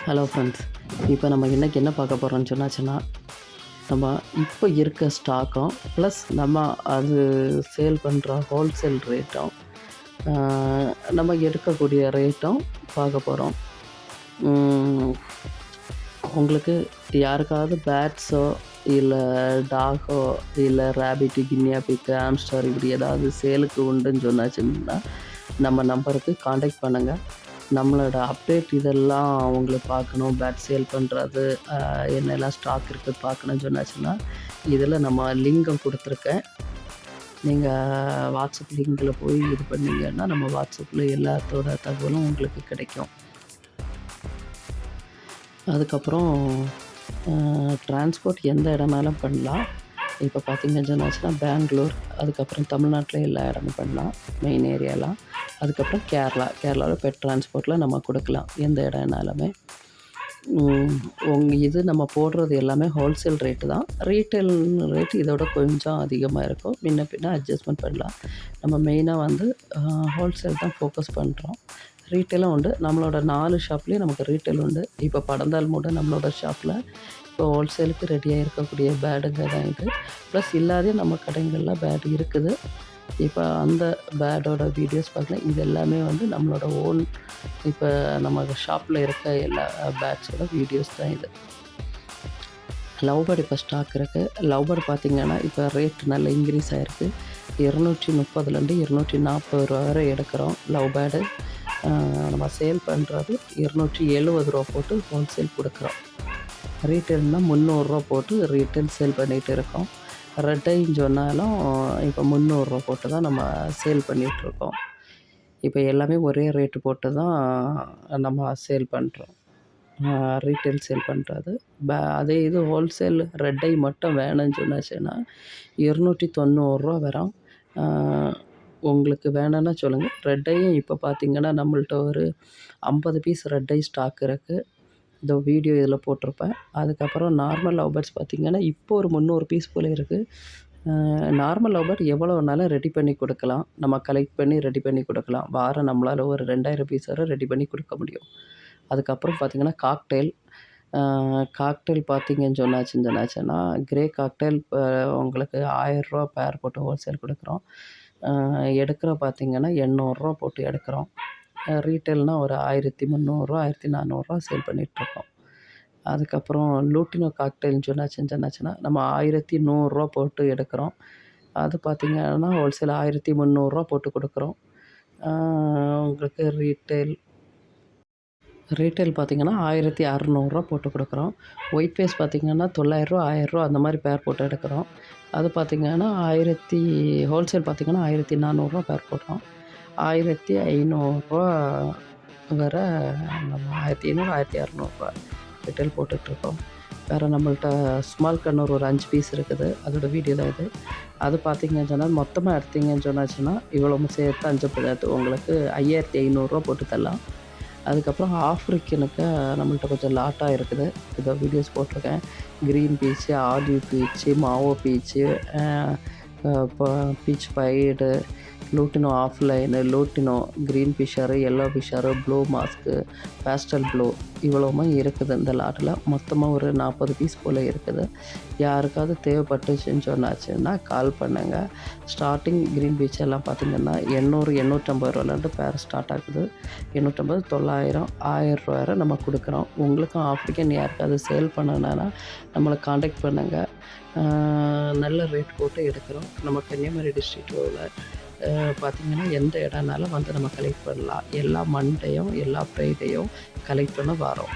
Hello friends, இப்போ நம்ம இன்றைக்கி என்ன பார்க்க போகிறோம்னு சொன்னாச்சுன்னா, நம்ம இப்போ இருக்க ஸ்டாக்கும் ப்ளஸ் நம்ம அது சேல் பண்ணுற ஹோல்சேல் ரேட்டும் நம்ம எடுக்கக்கூடிய ரேட்டும் பார்க்க போகிறோம். உங்களுக்கு யாருக்காவது பேட்ஸோ இல்லை டாகோ இல்லை ரேபிட்டு கினியா பிக்கு ஆம்ஸ்டர் இப்படி ஏதாவது சேலுக்கு உண்டுன்னு சொன்னாச்சுன்னா நம்ம நம்பருக்கு காண்டாக்ட் பண்ணுங்கள். நம்மளோட அப்டேட் இதெல்லாம் அவங்களுக்கு பார்க்கணும், பேட் சேல் பண்ணுறது என்னெல்லாம் ஸ்டாக் இருக்குது பார்க்கணுன்னு சொன்னாச்சுன்னா இதில் நம்ம லிங்கும் கொடுத்துருக்கேன். நீங்கள் வாட்ஸ்அப் லிங்கில் போய் இது பண்ணிங்கன்னா நம்ம வாட்ஸ்அப்பில் எல்லாத்தோட தகவலும் உங்களுக்கு கிடைக்கும். அதுக்கப்புறம் டிரான்ஸ்போர்ட் எந்த இடம்னாலும் பண்ணலாம். இப்போ பார்த்திங்கன்னு சொன்னாச்சுன்னா பெங்களூர், அதுக்கப்புறம் தமிழ்நாட்டில் எல்லா இடமும் பண்ணலாம், மெயின் ஏரியாலாம். அதுக்கப்புறம் கேரளாவில் பெட் டிரான்ஸ்போர்ட்டில் நம்ம கொடுக்கலாம் எந்த இடம்னாலுமே. இது நம்ம போடுறது எல்லாமே ஹோல்சேல் ரேட்டு தான். ரீட்டைல் ரேட் இதோட கொஞ்சம் அதிகமாக இருக்கும், முன்ன பின்ன அட்ஜஸ்ட்மெண்ட் பண்ணலாம். நம்ம மெயினாக ஹோல்சேல் தான் ஃபோக்கஸ் பண்ணுறோம். ரீட்டைலும் உண்டு, நம்மளோட 4 ஷாப்லேயும் நமக்கு ரீட்டைல் உண்டு. இப்போ படந்தால் மூட நம்மளோட ஷாப்பில் இப்போ ஹோல்சேலுக்கு ரெடியாக இருக்கக்கூடிய பேடுங்க தான் இது. ப்ளஸ் இல்லாதே நம்ம கடைகளில் பேடு இருக்குது. இப்போ அந்த பேடோட வீடியோஸ் பார்க்கலாம். இது எல்லாமே நம்மளோட ஓன் இப்போ நம்ம ஷாப்பில் இருக்க எல்லா பேட்ஸோட வீடியோஸ் தான் இது. லவ் பேர்டு இப்போ ஸ்டாக் இருக்குது. லவ் பேர்டு பார்த்திங்கன்னா இப்போ ரேட் நல்லா இன்க்ரீஸ் ஆகிருக்கு. 230லேருந்து 240 ரூபா வரை எடுக்கிறோம். லவ் பேர்டு நம்ம சேல் பண்ணுறது 270 ரூபா போட்டு ஹோல்சேல் கொடுக்குறோம். ரீட்டைல்னால் 300 ரூபா போட்டு ரீட்டைல் சேல் பண்ணிகிட்டு இருக்கோம். ரெட்டைன்னு சொன்னாலும் இப்போ 300 ரூபா போட்டு தான் நம்ம சேல் பண்ணிகிட்ருக்கோம். இப்போ எல்லாமே ஒரே ரேட்டு போட்டு தான் நம்ம சேல் பண்ணுறோம், ரீட்டைல் சேல் பண்ணுறது. அதே இது ஹோல்சேல் ரெட்டை மட்டும் வேணும்னு சொன்னாச்சுன்னா 290 ரூபா வரும். உங்களுக்கு வேணும்னா சொல்லுங்கள். ரெட்டையும் இப்போ பார்த்திங்கன்னா நம்மள்ட்ட ஒரு 50 பீஸ் ரெட்டை ஸ்டாக் இருக்குது. இந்த வீடியோ இதில் போட்டிருப்பேன். அதுக்கப்புறம் நார்மல் லவ் பேர்ட்ஸ் பார்த்திங்கன்னா இப்போ ஒரு 300 பீஸ் போல் இருக்குது. நார்மல் லவ் பேர்ட் எவ்வளோ வேணாலும் ரெடி பண்ணி கொடுக்கலாம். நம்ம கலெக்ட் பண்ணி ரெடி பண்ணி கொடுக்கலாம். வாரம் நம்மளால் ஒரு 2000 பீஸ் வரை ரெடி பண்ணி கொடுக்க முடியும். அதுக்கப்புறம் பார்த்திங்கன்னா காக்டெயில் பார்த்திங்கன்னு சொன்னாச்சுன்னா கிரே காக்டெயில் உங்களுக்கு 1000 ரூபா பேர் போட்டு ஹோல்சேல் கொடுக்குறோம். எடுக்கிற பார்த்திங்கன்னா 800 ரூபா போட்டு எடுக்கிறோம். ரீட்டைல்னால் ஒரு 1300 1400 சேல் பண்ணிகிட்ருக்கோம். அதுக்கப்புறம் லூட்டினோ காக்டெயில்னு சொன்னாச்சுன்னா நம்ம 1100 போட்டு எடுக்கிறோம். அது பார்த்திங்கன்னா ஹோல்சேல் 1300 போட்டு கொடுக்குறோம். உங்களுக்கு ரீட்டைல் பார்த்திங்கன்னா 1600 போட்டு கொடுக்குறோம். ஒயிட் ஃபேஸ் பார்த்திங்கன்னா 900 1000 அந்த மாதிரி பேர் போட்டு எடுக்கிறோம். அது பார்த்திங்கன்னா ஹோல்சேல் பார்த்திங்கன்னா 1400 பேர் போடுறோம். 1500 வரை நம்ம 1500 1600 ரீட்டைல் போட்டுட்ருக்கோம். வேறு நம்மள்ட்ட ஸ்மால் கண்ணூர் ஒரு 5 பீஸ் இருக்குது. அதோட வீடியோ தான் இது. அது பார்த்திங்கன்னு சொன்னால் மொத்தமாக எடுத்திங்கன்னு சொன்னாச்சுன்னா இவ்வளோ சேர்த்து 5 உங்களுக்கு 5500 போட்டு தரலாம். அதுக்கப்புறம் ஆஃப்ரிக்கனுக்கு நம்மள்ட்ட கொஞ்சம் லாட்டாக இருக்குது. இதோ வீடியோஸ் போட்டிருக்கேன். Green peach, olive peach, mauve peach, peach pied, lutino opaline, lutino green fischer, yellow fischer, blue mask, pastel blue இவ்வளவுமே இருக்குது இந்த லாட்டில். மொத்தமாக ஒரு 40 பீஸ் போல் இருக்குது. யாருக்காவது தேவைப்பட்டுச்சுன்னு சொன்னாச்சுன்னா கால் பண்ணுங்கள். ஸ்டார்டிங் க்ரீன் பீச் எல்லாம் பார்த்திங்கன்னா 800 850 ரூபாலேருந்து பேர் ஸ்டார்ட் ஆகுது. 850 900 1000 ரூபா வரை நம்ம கொடுக்குறோம். உங்களுக்கும் ஆஃப்ரிக்கன் யாருக்காவது சேல் பண்ணணுன்னா நம்மளை காண்டாக்ட் பண்ணுங்கள். நல்ல ரேட் போட்டு எடுக்கிறோம். நம்ம கன்னியாகுமரி டிஸ்ட்ரிக்டில் பார்த்திங்கன்னா எந்த இடம்னாலும் நம்ம கலெக்ட் பண்ணலாம். எல்லா மண்டேயும் எல்லா ஃப்ரைடேயும் கலெக்ட் பண்ண வரோம்.